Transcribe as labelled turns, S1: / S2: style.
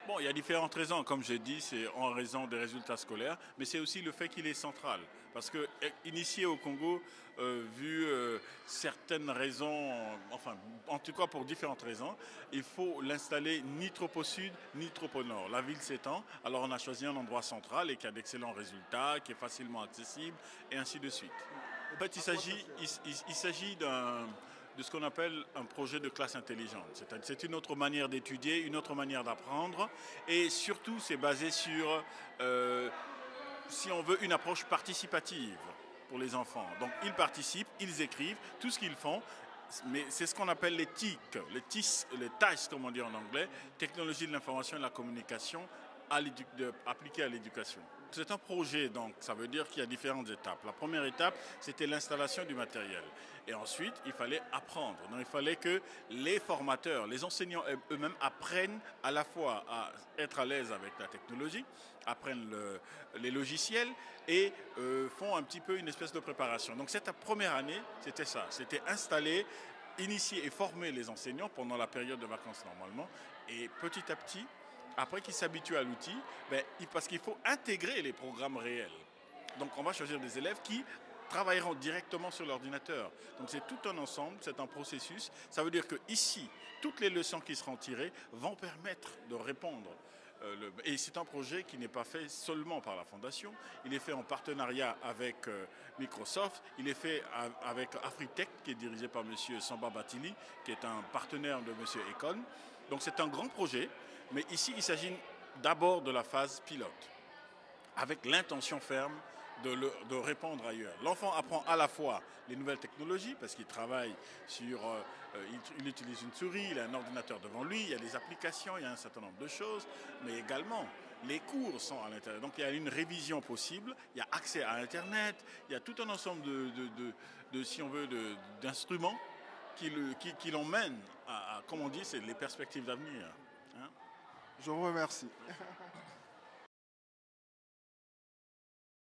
S1: Bon, il y a différentes raisons. Comme j'ai dit, c'est en raison des résultats scolaires, mais c'est aussi le fait qu'il est central. Parce que initié au Congo, vu certaines raisons, enfin, en tout cas pour différentes raisons, il faut l'installer ni trop au sud, ni trop au nord. La ville s'étend, alors on a choisi un endroit central et qui a d'excellents résultats, qui est facilement accessible, et ainsi de suite. En fait, il s'agit de ce qu'on appelle un projet de classe intelligente. C'est une autre manière d'étudier, une autre manière d'apprendre, et surtout c'est basé sur, si on veut, une approche participative pour les enfants. Donc ils participent, ils écrivent, tout ce qu'ils font, mais c'est ce qu'on appelle les TIC, les TICE comme on dit en anglais, technologie de l'information et de la communication appliquée à l'éducation. C'est un projet, donc ça veut dire qu'il y a différentes étapes. La première étape, c'était l'installation du matériel. Et ensuite, il fallait apprendre. Donc il fallait que les formateurs, les enseignants eux-mêmes apprennent à la fois à être à l'aise avec la technologie, apprennent les logiciels et font un petit peu une espèce de préparation. Donc cette première année, c'était ça. C'était installer, initier et former les enseignants pendant la période de vacances normalement. Et petit à petit, après qu'ils s'habituent à l'outil, parce qu'il faut intégrer les programmes réels. Donc on va choisir des élèves qui travailleront directement sur l'ordinateur. Donc c'est tout un ensemble, c'est un processus. Ça veut dire que ici, toutes les leçons qui seront tirées vont permettre de répondre. Et c'est un projet qui n'est pas fait seulement par la Fondation, il est fait en partenariat avec Microsoft, il est fait avec Afritech, qui est dirigé par M. Samba Batili, qui est un partenaire de M. Econ. Donc c'est un grand projet, mais ici il s'agit d'abord de la phase pilote, avec l'intention ferme de répondre ailleurs. L'enfant apprend à la fois les nouvelles technologies, parce qu'il travaille sur... il utilise une souris, il a un ordinateur devant lui, il y a des applications, il y a un certain nombre de choses, mais également, les cours sont à l'intérieur. Donc il y a une révision possible, il y a accès à Internet, il y a tout un ensemble si on veut, d'instruments qui l'emmènent à, comme on dit, c'est les perspectives d'avenir. Hein.
S2: Je vous remercie.